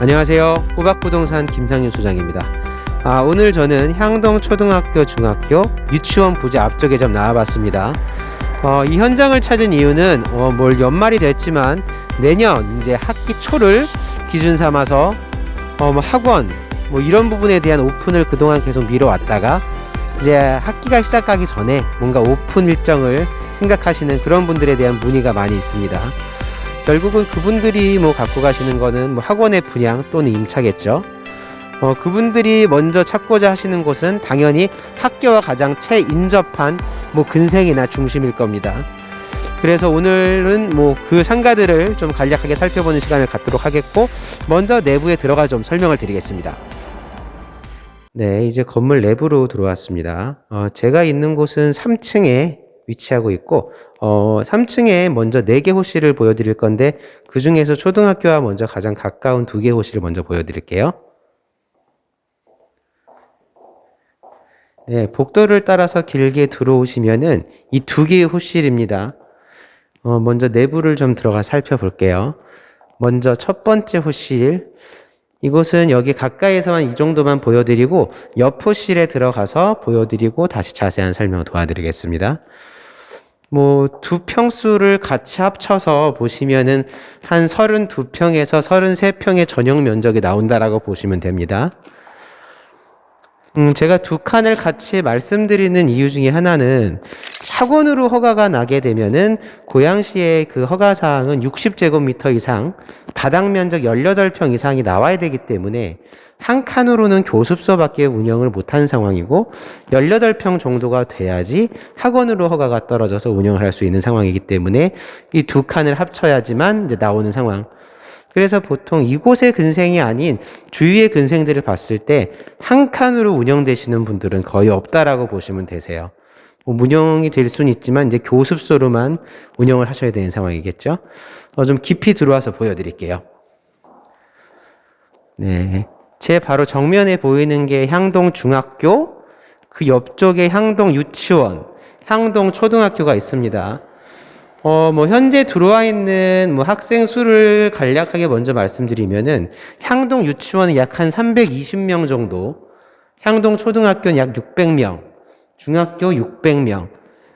안녕하세요. 호박부동산 김상윤 소장입니다. 오늘 저는 향동 초등학교 중학교 유치원 부지 앞쪽에 좀 나와봤습니다. 이 현장을 찾은 이유는 뭘 연말이 됐지만 내년 이제 학기 초를 기준 삼아서 학원 이런 부분에 대한 오픈을 그동안 계속 미뤄왔다가 이제 학기가 시작하기 전에 뭔가 오픈 일정을 생각하시는 그런 분들에 대한 문의가 많이 있습니다. 결국은 그분들이 갖고 가시는 거는 학원의 분양 또는 임차겠죠. 그분들이 먼저 찾고자 하시는 곳은 당연히 학교와 가장 최인접한 근생이나 중심일 겁니다. 그래서 오늘은 그 상가들을 좀 간략하게 살펴보는 시간을 갖도록 하겠고, 먼저 내부에 들어가 좀 설명을 드리겠습니다. 네, 이제 건물 내부로 들어왔습니다. 제가 있는 곳은 3층에 위치하고 있고 3층에 먼저 4개 호실을 보여드릴 건데, 그 중에서 초등학교와 먼저 가장 가까운 2개 호실을 먼저 보여드릴게요. 네, 복도를 따라서 길게 들어오시면은 이 2개의 호실입니다. 먼저 내부를 좀 들어가 살펴볼게요. 먼저 첫 번째 호실, 이곳은 여기 가까이에서만 이 정도만 보여드리고 옆 호실에 들어가서 보여드리고 다시 자세한 설명 도와드리겠습니다. 두 평수를 같이 합쳐서 보시면은 한 32평에서 33평의 전용 면적이 나온다라고 보시면 됩니다. 제가 2칸을 같이 말씀드리는 이유 중에 하나는 학원으로 허가가 나게 되면은 고양시의 그 허가사항은 60제곱미터 이상, 바닥 면적 18평 이상이 나와야 되기 때문에 한 칸으로는 교습소밖에 운영을 못한 상황이고 18평 정도가 돼야지 학원으로 허가가 떨어져서 운영을 할 수 있는 상황이기 때문에 이 2칸을 합쳐야지만 이제 나오는 상황. 그래서 보통 이곳의 근생이 아닌 주위의 근생들을 봤을 때 한 칸으로 운영되시는 분들은 거의 없다라고 보시면 되세요. 운영이 될 수는 있지만 이제 교습소로만 운영을 하셔야 되는 상황이겠죠. 좀 깊이 들어와서 보여드릴게요. 네, 제 바로 정면에 보이는 게 향동 중학교, 그 옆쪽에 향동 유치원, 향동 초등학교가 있습니다. 현재 들어와 있는 학생 수를 간략하게 먼저 말씀드리면은 향동 유치원은 약 한 320명 정도, 향동 초등학교는 약 600명, 중학교 600명,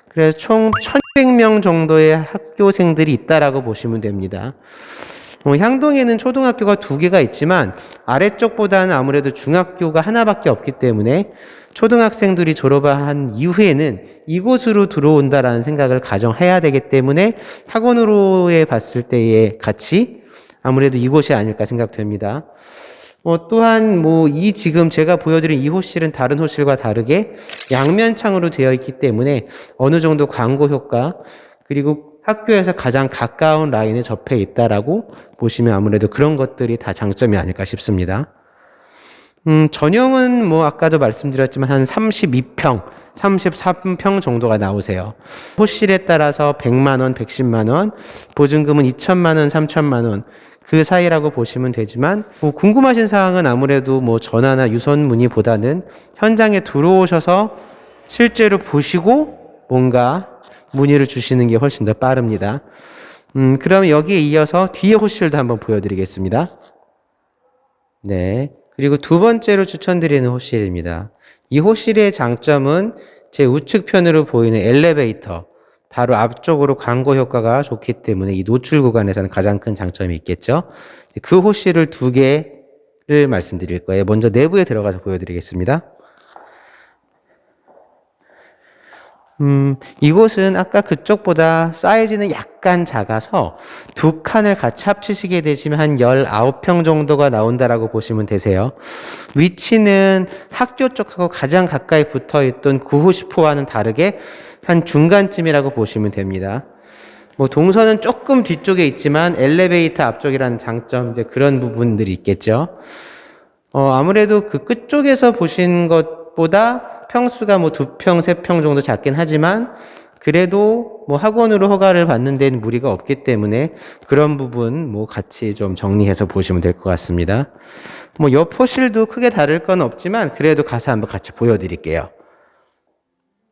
그래서 총 1100명 정도의 학교생들이 있다라고 보시면 됩니다. 향동에는 초등학교가 2개가 있지만 아래쪽보다는 아무래도 중학교가 하나밖에 없기 때문에 초등학생들이 졸업한 이후에는 이곳으로 들어온다라는 생각을 가정해야 되기 때문에 학원으로의 봤을 때의 가치, 아무래도 이곳이 아닐까 생각됩니다. 또한 이 지금 제가 보여드린 이 호실은 다른 호실과 다르게 양면창으로 되어 있기 때문에 어느 정도 광고 효과, 그리고 학교에서 가장 가까운 라인에 접해 있다라고 보시면 아무래도 그런 것들이 다 장점이 아닐까 싶습니다. 전용은 아까도 말씀드렸지만 한 32평, 33평 정도가 나오세요. 호실에 따라서 100만원, 110만원, 보증금은 2천만원, 3천만원 그 사이라고 보시면 되지만 궁금하신 사항은 아무래도 전화나 유선 문의보다는 현장에 들어오셔서 실제로 보시고 뭔가 문의를 주시는 게 훨씬 더 빠릅니다. 그럼 여기에 이어서 뒤에 호실도 한번 보여드리겠습니다. 네, 그리고 두 번째로 추천드리는 호실입니다. 이 호실의 장점은 제 우측편으로 보이는 엘리베이터, 바로 앞쪽으로 광고 효과가 좋기 때문에 이 노출 구간에서는 가장 큰 장점이 있겠죠. 그 호실을 2개를 말씀드릴 거예요. 먼저 내부에 들어가서 보여드리겠습니다. 이곳은 아까 그쪽보다 사이즈는 약간 작아서 2칸을 같이 합치시게 되시면 한 19평 정도가 나온다라고 보시면 되세요. 위치는 학교 쪽하고 가장 가까이 붙어 있던 9호시포와는 다르게 한 중간쯤이라고 보시면 됩니다. 동선은 조금 뒤쪽에 있지만 엘리베이터 앞쪽이라는 장점, 이제 그런 부분들이 있겠죠. 아무래도 그 끝쪽에서 보신 것보다 평수가 2평, 3평 정도 작긴 하지만 그래도 학원으로 허가를 받는 데는 무리가 없기 때문에 그런 부분 같이 좀 정리해서 보시면 될 것 같습니다. 옆 호실도 크게 다를 건 없지만 그래도 가서 한번 같이 보여드릴게요.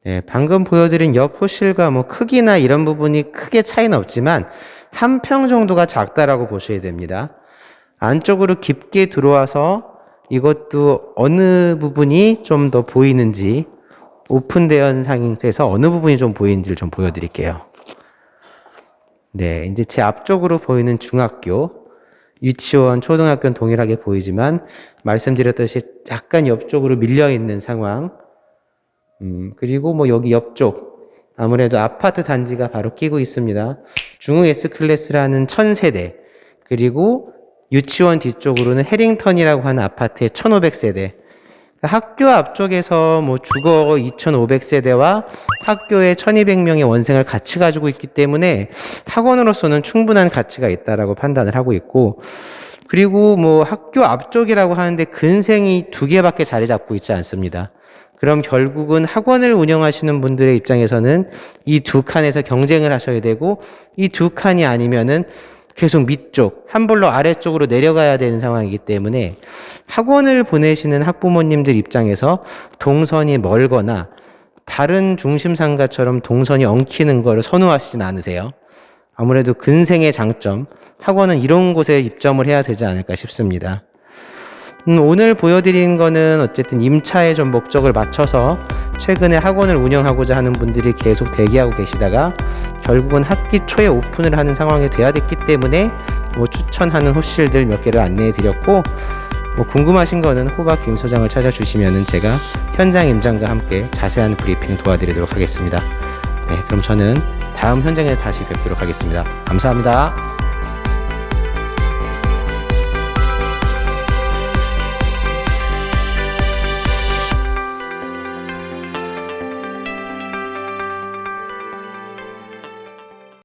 네, 방금 보여드린 옆 호실과 크기나 이런 부분이 크게 차이는 없지만 한 평 정도가 작다라고 보셔야 됩니다. 안쪽으로 깊게 들어와서 이것도 어느 부분이 좀 더 보이는지, 오픈되어 있는 상에서 어느 부분이 좀 보이는지를 좀 보여드릴게요. 네, 이제 제 앞쪽으로 보이는 중학교, 유치원, 초등학교는 동일하게 보이지만 말씀드렸듯이 약간 옆쪽으로 밀려 있는 상황. 그리고 뭐 여기 옆쪽 아무래도 아파트 단지가 바로 끼고 있습니다. 중흥 S클래스라는 1000세대, 그리고 유치원 뒤쪽으로는 해링턴이라고 하는 아파트의 1500세대. 학교 앞쪽에서 뭐 주거 2500세대와 학교에 1200명의 원생을 같이 가지고 있기 때문에 학원으로서는 충분한 가치가 있다라고 판단을 하고 있고, 그리고 뭐 학교 앞쪽이라고 하는데 근생이 2개밖에 자리 잡고 있지 않습니다. 그럼 결국은 학원을 운영하시는 분들의 입장에서는 이 2칸에서 경쟁을 하셔야 되고, 이 2칸이 아니면은 계속 밑쪽, 한 블록 아래쪽으로 내려가야 되는 상황이기 때문에 학원을 보내시는 학부모님들 입장에서 동선이 멀거나 다른 중심상가처럼 동선이 엉키는 거를 선호하시진 않으세요. 아무래도 근생의 장점, 학원은 이런 곳에 입점을 해야 되지 않을까 싶습니다. 오늘 보여드린 거는 어쨌든 임차의 좀 목적을 맞춰서 최근에 학원을 운영하고자 하는 분들이 계속 대기하고 계시다가 결국은 학기 초에 오픈을 하는 상황이 돼야 됐기 때문에 뭐 추천하는 호실들 몇 개를 안내해 드렸고, 뭐 궁금하신 거는 호박 김 소장을 찾아주시면은 제가 현장 임장과 함께 자세한 브리핑 도와드리도록 하겠습니다. 네, 그럼 저는 다음 현장에서 다시 뵙도록 하겠습니다. 감사합니다.